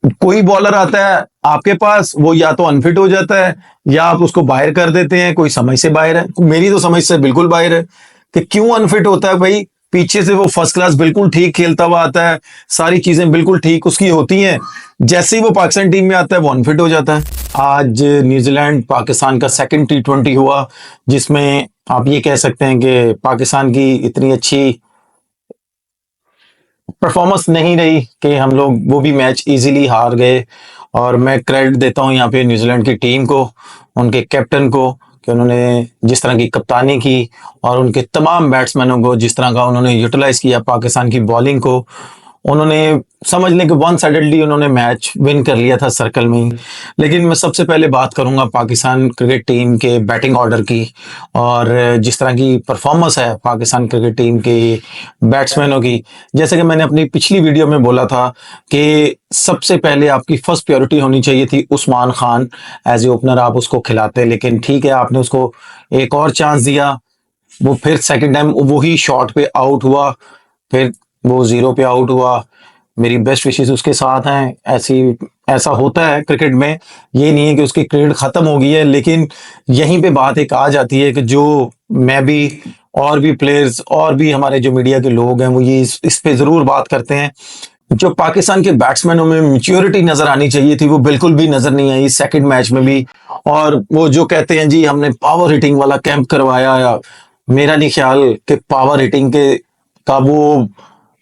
कोई बॉलर आता है आपके पास, वो या तो अनफिट हो जाता है या आप उसको बाहर कर देते हैं, कोई समझ से बाहर है। मेरी तो समझ से बिल्कुल बाहर है कि क्यों अनफिट होता है भाई। पीछे से वो फर्स्ट क्लास बिल्कुल ठीक खेलता हुआ आता है, सारी चीजें बिल्कुल ठीक उसकी होती हैं, जैसे ही वो पाकिस्तान टीम में आता है वो अनफिट हो जाता है। आज न्यूजीलैंड पाकिस्तान का सेकंड T20 हुआ, जिसमें आप ये कह सकते हैं कि पाकिस्तान की इतनी अच्छी परफॉर्मेंस नहीं रही कि हम लोग वो भी मैच इजीली हार गए। और मैं क्रेडिट देता हूं यहाँ पे न्यूजीलैंड की टीम को, उनके कैप्टन को, कि उन्होंने जिस तरह की कप्तानी की और उनके तमाम बैट्समैनों को जिस तरह का उन्होंने यूटिलाइज किया पाकिस्तान की बॉलिंग को। उन्होंने समझ लें कि वन साइडेडली उन्होंने मैच विन कर लिया था सर्कल में ही। लेकिन मैं सबसे पहले बात करूंगा पाकिस्तान क्रिकेट टीम के बैटिंग ऑर्डर की, और जिस तरह की परफॉर्मेंस है पाकिस्तान क्रिकेट टीम के बैट्समैनों की। जैसे कि मैंने अपनी पिछली वीडियो में बोला था कि सबसे पहले आपकी फर्स्ट प्रायोरिटी होनी चाहिए थी Usman Khan, as a opener आप उसको खिलाते, लेकिन ठीक है आपने उसको एक और चांस दिया। वो फिर सेकंड टाइम वही शॉट पे आउट हुआ, फिर वो जीरो पे आउट हुआ। मेरी बेस्ट विशेस उसके साथ हैं। ऐसा होता है क्रिकेट में, ये नहीं है कि उसकी क्रिकेट खत्म हो गई है। लेकिन यहीं पे बात एक आ जाती है कि जो मैं भी और भी प्लेयर्स और भी हमारे जो मीडिया के लोग हैं वो ये इस पे जरूर बात करते हैं, जो पाकिस्तान के बैट्समैनों में मैच्योरिटी नजर आनी चाहिए थी वो बिल्कुल भी नजर नहीं आई सेकंड मैच में भी। और वो जो कहते हैं जी हमने पावर हिटिंग वाला कैंप करवाया, या मेरा नहीं ख्याल कि पावर हिटिंग के का वो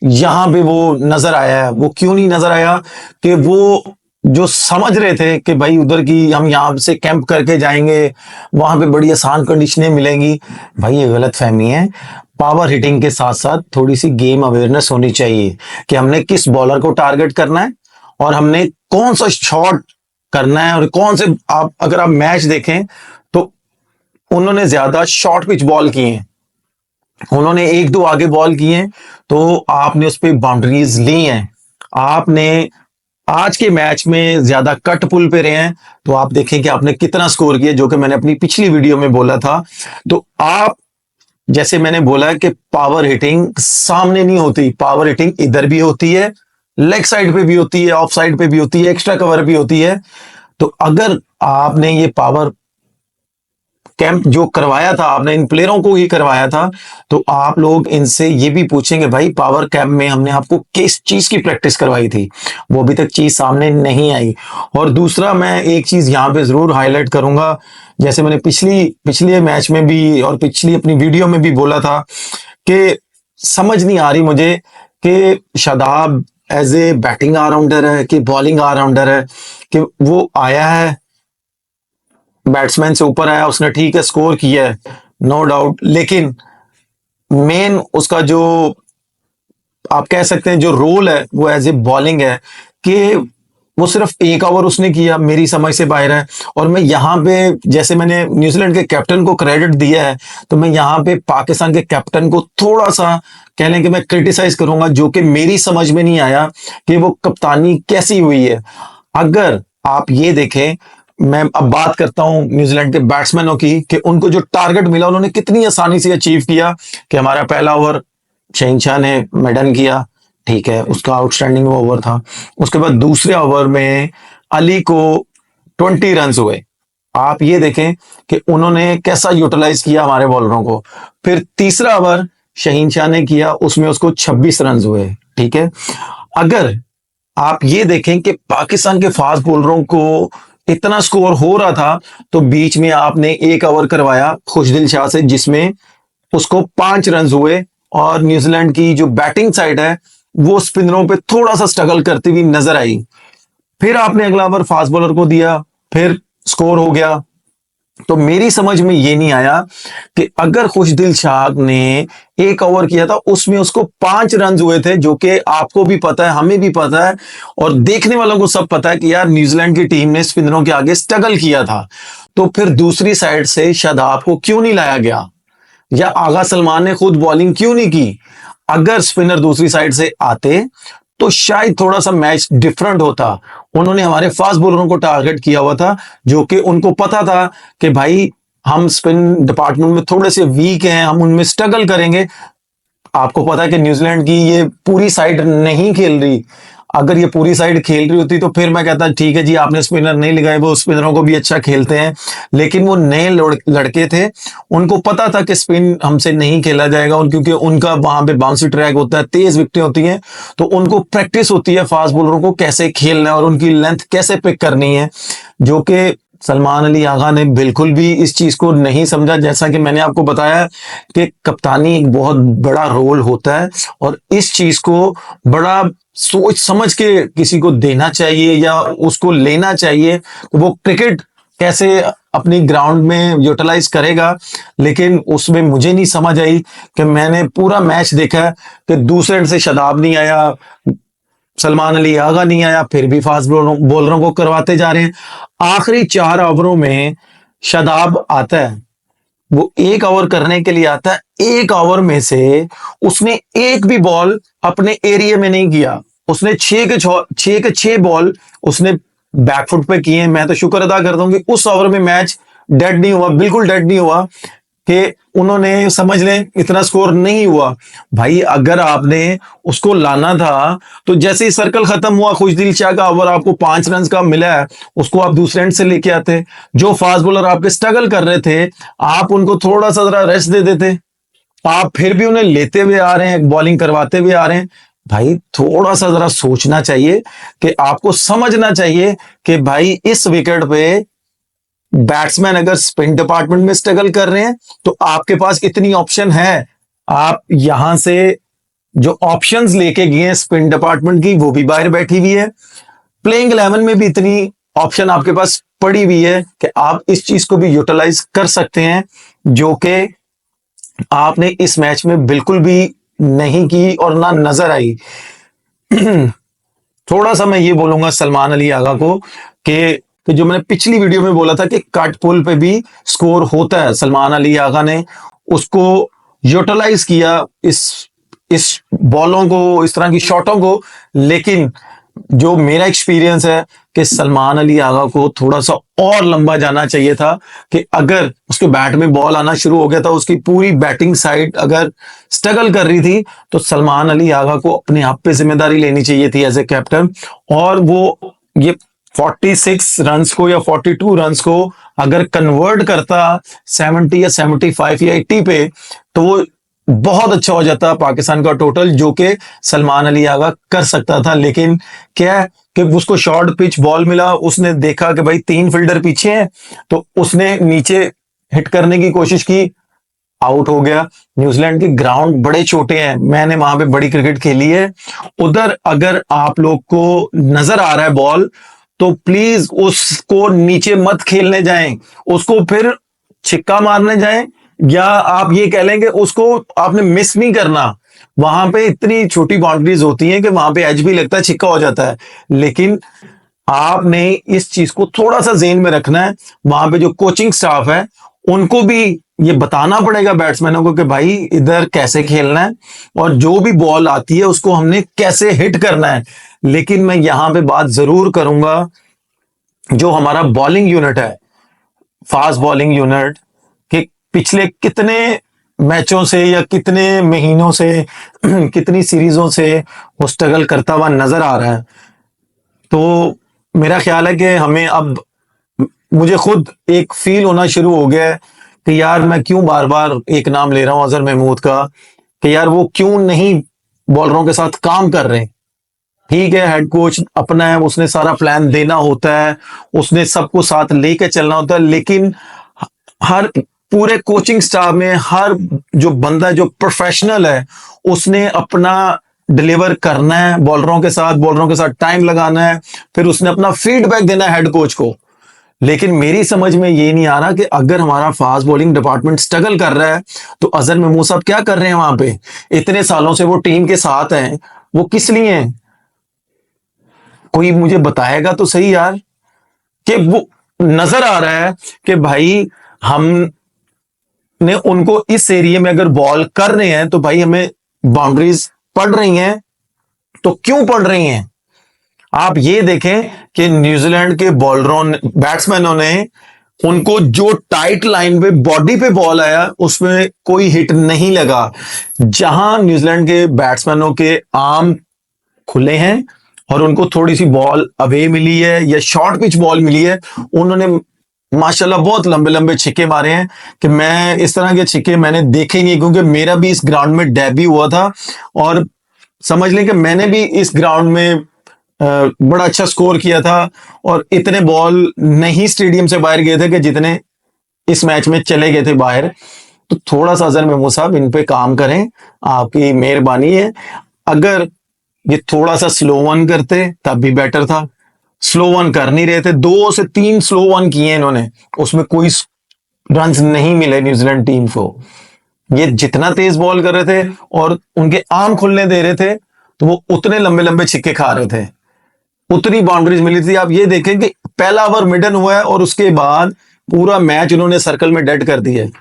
यहाँ पे वो नजर आया है। वो क्यों नहीं नजर आया कि वो जो समझ रहे थे कि भाई उधर की हम यहाँ से कैंप करके जाएंगे, वहां पे बड़ी आसान कंडीशनें मिलेंगी। भाई ये गलत फहमी है। पावर हिटिंग के साथ साथ थोड़ी सी गेम अवेयरनेस होनी चाहिए कि हमने किस बॉलर को टारगेट करना है और हमने कौन सा शॉट करना है, और कौन से आप अगर आप मैच देखें तो उन्होंने ज्यादा शॉर्ट पिच बॉल किए हैं, उन्होंने एक दो आगे बॉल किए हैं, तो आपने उस पर बाउंड्रीज ली हैं। आपने आज के मैच में ज्यादा कट पुल पे रहे हैं, तो आप देखें कि आपने कितना स्कोर किया, जो कि मैंने अपनी पिछली वीडियो में बोला था। तो आप जैसे मैंने बोला कि पावर हिटिंग सामने नहीं होती, पावर हिटिंग इधर भी होती है, लेग साइड पे भी होती है, ऑफ साइड पे भी होती है, एक्स्ट्रा कवर भी होती है। तो अगर आपने ये पावर कैंप जो करवाया था, आपने इन प्लेयरों को ही करवाया था, तो आप लोग इनसे ये भी पूछेंगे भाई पावर कैंप में हमने आपको किस चीज की प्रैक्टिस करवाई थी, वो अभी तक चीज सामने नहीं आई। और दूसरा मैं एक चीज यहां पे जरूर हाईलाइट करूंगा, जैसे मैंने पिछले मैच में भी और पिछली अपनी वीडियो में भी बोला था कि समझ नहीं आ रही मुझे कि Shadab as a batting allrounder है कि बॉलिंग ऑलराउंडर है, कि वो आया है बैट्समैन से ऊपर आया, उसने ठीक है स्कोर किया है, नो डाउट, लेकिन मेन उसका जो आप कह सकते हैं जो रोल है वो एज ए बॉलिंग है, कि वो सिर्फ एक ओवर उसने किया, मेरी समझ से बाहर है। और मैं यहाँ पे जैसे मैंने न्यूजीलैंड के कैप्टन को क्रेडिट दिया है, तो मैं यहाँ पे पाकिस्तान के कैप्टन को थोड़ा सा कह लें कि मैं क्रिटिसाइज करूंगा, जो कि मेरी समझ में नहीं आया कि वो कप्तानी कैसी हुई है। अगर आप ये देखें, मैं अब बात करता हूं न्यूजीलैंड के बैट्समैनों की, कि उनको जो टारगेट मिला उन्होंने कितनी आसानी से अचीव किया। कि हमारा पहला ओवर शहनशाह ने मेडन किया, ठीक है, उसका आउटस्टैंडिंग ओवर था। उसके बाद दूसरे ओवर में अली को 20 रन हुए। आप ये देखें कि उन्होंने कैसा यूटिलाइज किया हमारे बॉलरों को। फिर तीसरा ओवर शहीनशाह ने किया, उसमें उसको 26 रन हुए, ठीक है। अगर आप ये देखें कि पाकिस्तान के फास्ट बॉलरों को इतना स्कोर हो रहा था, तो बीच में आपने एक ओवर करवाया खुशदिल शाह से जिसमें उसको 5 रन हुए, और न्यूजीलैंड की जो बैटिंग साइड है वो स्पिनरों पे थोड़ा सा स्ट्रगल करती हुई नजर आई। फिर आपने अगला ओवर फास्ट बॉलर को दिया, फिर स्कोर हो गया। तो मेरी समझ में ये नहीं आया कि अगर खुशदिल शाह ने एक ओवर किया था उसमें उसको 5 रन हुए थे, जो कि आपको भी पता है, हमें भी पता है, और देखने वालों को सब पता है कि यार न्यूजीलैंड की टीम ने स्पिनरों के आगे स्ट्रगल किया था। तो फिर दूसरी साइड से शादाब को क्यों नहीं लाया गया, या आगा सलमान ने खुद बॉलिंग क्यों नहीं की। अगर स्पिनर दूसरी साइड से आते तो शायद थोड़ा सा मैच डिफरेंट होता। उन्होंने हमारे फास्ट बॉलरों को टारगेट किया हुआ था, जो कि उनको पता था कि भाई हम स्पिन डिपार्टमेंट में थोड़े से वीक हैं, हम उनमें स्ट्रगल करेंगे। आपको पता है कि न्यूजीलैंड की ये पूरी साइड नहीं खेल रही। अगर ये पूरी साइड खेल रही होती तो फिर मैं कहता ठीक है जी, आपने स्पिनर नहीं लगाए, वो स्पिनरों को भी अच्छा खेलते हैं। लेकिन वो नए लड़के थे, उनको पता था कि स्पिन हमसे नहीं खेला जाएगा, क्योंकि उनका वहां पे बाउंसी ट्रैक होता है, तेज विकेटें होती हैं, तो उनको प्रैक्टिस होती है फास्ट बॉलरों को कैसे खेलना है और उनकी लेंथ कैसे पिक करनी है, जो कि सलमान अली आगा ने बिल्कुल भी इस चीज को नहीं समझा। जैसा कि मैंने आपको बताया कि कप्तानी एक बहुत बड़ा रोल होता है और इस चीज को बड़ा सोच समझ के किसी को देना चाहिए या उसको लेना चाहिए। तो वो क्रिकेट कैसे अपनी ग्राउंड में यूटिलाइज करेगा, लेकिन उसमें मुझे नहीं समझ आई कि मैंने पूरा मैच देखा कि दूसरे एंड से शादाब नहीं आया, सलमान अली आगा नहीं आया, फिर भी फास्ट बॉलरों को करवाते जा रहे हैं। आखिरी 4 ओवरों में शादाब आता है, वो 1 ओवर करने के लिए आता है। 1 ओवर में से उसने एक भी बॉल अपने एरिया में नहीं किया, उसने 6 के 6 बॉल उसने बैकफुट पे किए। मैं तो शुक्र अदा कर दूंगी उस ओवर में मैच डेड नहीं हुआ, बिल्कुल डेड नहीं हुआ कि उन्होंने समझ लें इतना स्कोर नहीं हुआ। भाई अगर आपने उसको लाना था तो जैसे ही सर्कल खत्म हुआ, खुशदिल शाह का ओवर आपको 5 रन का मिला है, उसको आप दूसरे एंड से लेके आते। जो फास्ट बॉलर आपके स्ट्रगल कर रहे थे, आप उनको थोड़ा सा जरा रेस्ट दे देते। आप फिर भी उन्हें लेते हुए आ रहे हैं, बॉलिंग करवाते हुए आ रहे हैं। भाई थोड़ा सा जरा सोचना चाहिए कि आपको समझना चाहिए कि भाई इस विकेट पे बैट्समैन अगर स्पिन डिपार्टमेंट में स्ट्रगल कर रहे हैं तो आपके पास इतनी ऑप्शन है। आप यहां से जो ऑप्शंस लेके गए हैं स्पिन डिपार्टमेंट की, वो भी बाहर बैठी हुई है। प्लेइंग 11 में भी इतनी ऑप्शन आपके पास पड़ी हुई है कि आप इस चीज को भी यूटिलाइज कर सकते हैं, जो कि आपने इस मैच में बिल्कुल भी नहीं की और ना नजर आई। थोड़ा सा मैं ये बोलूंगा सलमान अली आगा को कि जो मैंने पिछली वीडियो में बोला था कि कट पुल पे भी स्कोर होता है, सलमान अली आगा ने उसको यूटिलाइज किया, इस बॉलों को, इस तरह की शॉटों को। लेकिन जो मेरा एक्सपीरियंस है कि सलमान अली आगा को थोड़ा सा और लंबा जाना चाहिए था, कि अगर उसके बैट में बॉल आना शुरू हो गया था, उसकी पूरी बैटिंग साइड अगर स्ट्रगल कर रही थी, तो सलमान अली आगा को अपने आप पे जिम्मेदारी लेनी चाहिए थी एज ए कैप्टन। और वो ये 46 रन्स को या 42 रन्स को अगर कन्वर्ट करता 70 या 75 या 80 पे, तो वो बहुत अच्छा हो जाता पाकिस्तान का टोटल, जो कि सलमान अली आगा कर सकता था। लेकिन क्या है कि उसको शॉर्ट पिच बॉल मिला, उसने देखा कि भाई 3 फील्डर पीछे हैं, तो उसने नीचे हिट करने की कोशिश की, आउट हो गया। न्यूजीलैंड के ग्राउंड बड़े छोटे हैं, मैंने वहां पे बड़ी क्रिकेट खेली है। उधर अगर आप लोग को नजर आ रहा है बॉल, तो प्लीज उसको नीचे मत खेलने जाएं, उसको फिर छिक्का मारने जाएं, या आप ये कह लेंगे उसको आपने मिस नहीं करना। वहां पे इतनी छोटी बाउंड्रीज होती हैं कि वहां पे एज भी लगता है, छिक्का हो जाता है। लेकिन आपने इस चीज को थोड़ा सा जेन में रखना है। वहां पे जो कोचिंग स्टाफ है उनको भी ये बताना पड़ेगा बैट्समैनों को कि भाई इधर कैसे खेलना है और जो भी बॉल आती है उसको हमने कैसे हिट करना है। लेकिन मैं यहां पे बात जरूर करूंगा, जो हमारा बॉलिंग यूनिट है, फास्ट बॉलिंग यूनिट, कि पिछले कितने मैचों से या कितने महीनों से कितनी सीरीजों से वो स्ट्रगल करता हुआ नजर आ रहा है। तो मेरा ख्याल है कि हमें अब, मुझे खुद एक फील होना शुरू हो गया है कि यार मैं क्यों बार बार एक नाम ले रहा हूं अजहर महमूद का, कि यार वो क्यों नहीं बॉलरों के साथ काम कर रहे हैं। ठीक है, हेड कोच अपना है, उसने सारा प्लान देना होता है, उसने सबको साथ लेके चलना होता है, लेकिन हर पूरे कोचिंग स्टाफ में हर जो बंदा जो प्रोफेशनल है, उसने अपना डिलीवर करना है बॉलरों के साथ टाइम लगाना है, फिर उसने अपना फीडबैक देना है हेड कोच को। लेकिन मेरी समझ में ये नहीं आ रहा कि अगर हमारा फास्ट बॉलिंग डिपार्टमेंट स्ट्रगल कर रहा है तो अजहर महमूद साहब क्या कर रहे हैं वहां पे? इतने सालों से वो टीम के साथ हैं, वो किस लिए हैं? कोई मुझे बताएगा तो सही यार, कि वो नजर आ रहा है कि भाई हमने उनको इस एरिया में अगर बॉल कर रहे हैं तो भाई हमें बाउंड्रीज पड़ रही हैं, तो क्यों पड़ रही हैं? आप ये देखें कि न्यूजीलैंड के बॉलरों बैट्समैनों ने उनको जो टाइट लाइन पे बॉडी पे बॉल आया उसमें कोई हिट नहीं लगा। जहां न्यूजीलैंड के बैट्समैनों के आर्म खुले हैं और उनको थोड़ी सी बॉल अवे मिली है या शॉर्ट पिच बॉल मिली है, उन्होंने माशाल्लाह बहुत लंबे लंबे छिक्के मारे हैं कि मैं इस तरह के छिक्के मैंने देखे ही नहीं, क्योंकि मेरा भी इस ग्राउंड में डेब्यू हुआ था। और समझ लें कि मैंने भी इस ग्राउंड में बड़ा अच्छा स्कोर किया था, और इतने बॉल नहीं स्टेडियम से बाहर गए थे कि जितने इस मैच में चले गए थे बाहर। तो थोड़ा सा अजहर महमूद साहब इन पे काम करें, आपकी मेहरबानी है। अगर ये थोड़ा सा स्लो वन करते तब भी बेटर था, स्लो वन कर नहीं रहे थे, 2 से 3 स्लो वन किए इन्होंने, उसमें कोई रन नहीं मिले न्यूजीलैंड टीम को। ये जितना तेज बॉल कर रहे थे और उनके आम खुलने दे रहे थे, तो वो उतने लंबे लंबे छिक्के खा रहे थे, उतनी बाउंड्रीज मिली थी। आप ये देखें कि पहला ओवर मिडन हुआ है और उसके बाद पूरा मैच उन्होंने सर्कल में डेड कर दिया है।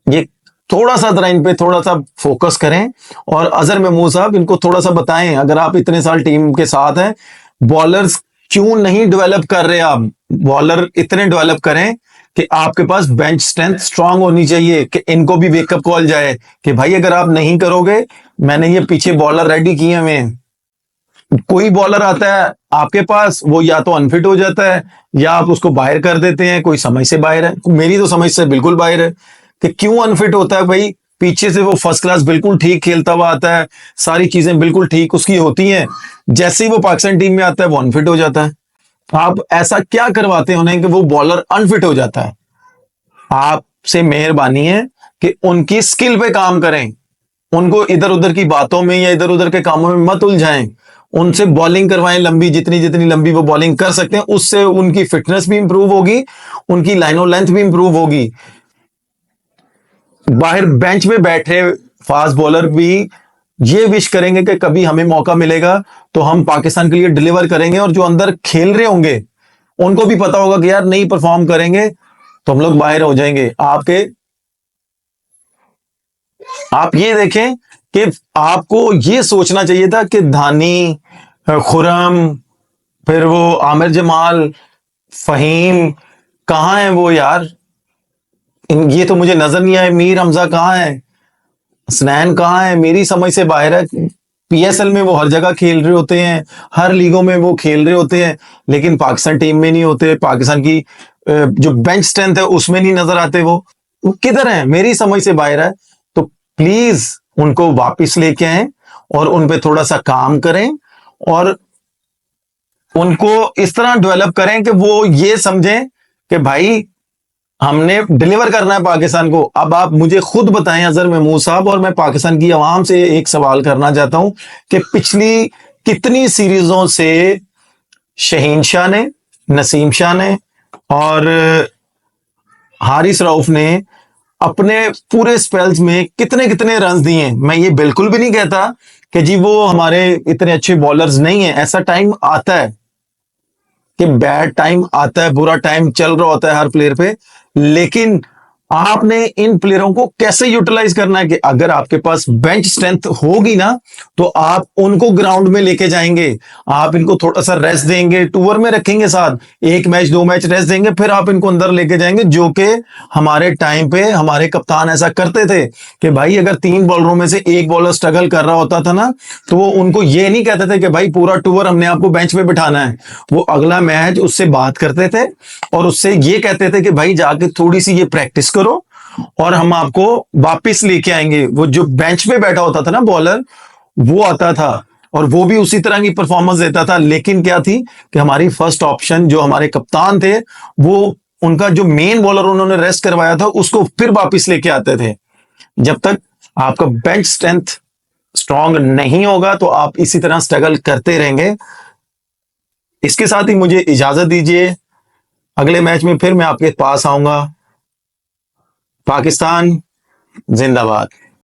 ये थोड़ा सा जरा इन पे थोड़ा सा फोकस करें, और अजहर महमूद साहब इनको थोड़ा सा बताएं, अगर आप इतने साल टीम के साथ हैं, बॉलर्स क्यों नहीं डेवलप कर रहे आप? बॉलर इतने डेवलप करें कि आपके पास बेंच स्ट्रेंथ स्ट्रांग होनी चाहिए, कि इनको भी वेकअप कॉल जाए कि भाई अगर आप नहीं करोगे, मैंने ये पीछे बॉलर रेडी किए हुए हैं। कोई बॉलर आता है आपके पास, वो या तो अनफिट हो जाता है या आप उसको बाहर कर देते हैं, कोई समझ से बाहर है। मेरी तो समझ से बिल्कुल बाहर है कि क्यों अनफिट होता है भाई। पीछे से वो फर्स्ट क्लास बिल्कुल ठीक खेलता हुआ आता है, सारी चीजें बिल्कुल ठीक उसकी होती हैं, जैसे ही वो पाकिस्तान टीम में आता है वो अनफिट हो जाता है। आप ऐसा क्या करवाते हैं उन्हें कि वो बॉलर अनफिट हो जाता है? आपसे मेहरबानी है कि उनकी स्किल पे काम करें, उनको इधर उधर की बातों में या इधर उधर के कामों में मत उलझाएं। उनसे बॉलिंग करवाएं लंबी, जितनी जितनी लंबी वो बॉलिंग कर सकते हैं, उससे उनकी फिटनेस भी इंप्रूव होगी, उनकी लाइन ऑफ लेंथ भी इंप्रूव होगी। बाहर बेंच में बैठे फास्ट बॉलर भी ये विश करेंगे कि कभी हमें मौका मिलेगा तो हम पाकिस्तान के लिए डिलीवर करेंगे, और जो अंदर खेल रहे होंगे उनको भी पता होगा कि यार नहीं परफॉर्म करेंगे तो हम लोग बाहर हो जाएंगे। आप ये देखें कि आपको ये सोचना चाहिए था कि धानी, खुरम, फिर वो आमिर जमाल, फहीम, कहां है वो यार? ये तो मुझे नजर नहीं आए। मीर हमजा कहां है? स्नैन कहां है? मेरी समझ से बाहर है। पीएसएल में वो हर जगह खेल रहे होते हैं, हर लीगों में वो खेल रहे होते हैं, लेकिन पाकिस्तान टीम में नहीं होते। पाकिस्तान की जो बेंच स्ट्रेंथ है उसमें नहीं नजर आते। वो किधर है? मेरी समझ से बाहर है। तो प्लीज उनको वापस लेके आए और उन पे थोड़ा सा काम करें, और उनको इस तरह डेवलप करें कि वो ये समझें कि भाई हमने डिलीवर करना है पाकिस्तान को। अब आप मुझे खुद बताएं अजहर महमूद साहब, और मैं पाकिस्तान की आवाम से एक सवाल करना चाहता हूं कि पिछली कितनी सीरीजों से शहीन शाह ने, नसीम शाह ने और हारिस रऊफ ने अपने पूरे स्पेल्स में कितने कितने रन दिए? मैं ये बिल्कुल भी नहीं कहता कि जी वो हमारे इतने अच्छे बॉलर्स नहीं है। ऐसा टाइम आता है कि बैड टाइम आता है, बुरा टाइम चल रहा होता है हर प्लेयर पे, लेकिन आपने इन प्लेयरों को कैसे यूटिलाइज करना है कि अगर आपके पास बेंच स्ट्रेंथ होगी ना तो आप उनको ग्राउंड में लेके जाएंगे, आप इनको थोड़ा सा रेस्ट देंगे, टूर में रखेंगे, साथ 1 मैच 2 मैच रेस्ट देंगे, फिर आप इनको अंदर लेके जाएंगे। जो कि हमारे टाइम पे हमारे कप्तान ऐसा करते थे कि भाई अगर 3 बॉलरों में से एक बॉलर स्ट्रगल कर रहा होता था ना, तो वो उनको ये नहीं कहते थे कि भाई पूरा टूर हमने आपको बेंच पे बिठाना है। वो अगला मैच उससे बात करते थे और उससे ये कहते थे कि भाई जाके थोड़ी सी ये प्रैक्टिस करो और हम आपको वापस लेके आएंगे। वो जो बेंच पे बैठा होता था ना बॉलर, वो आता था और वो भी उसी तरह की परफॉर्मेंस देता था, लेकिन क्या थी कि हमारी फर्स्ट ऑप्शन जो हमारे कप्तान थे, वो उनका जो मेन बॉलर उन्होंने रेस्ट करवाया था उसको फिर वापस लेके आते थे। जब तक आपका बेंच स्ट्रेंथ स्ट्रांग नहीं होगा तो आप इसी तरह स्ट्रगल करते रहेंगे। इसके साथ ही मुझे इजाजत दीजिए, अगले मैच में फिर मैं आपके पास आऊंगा। पाकिस्तान जिंदाबाद।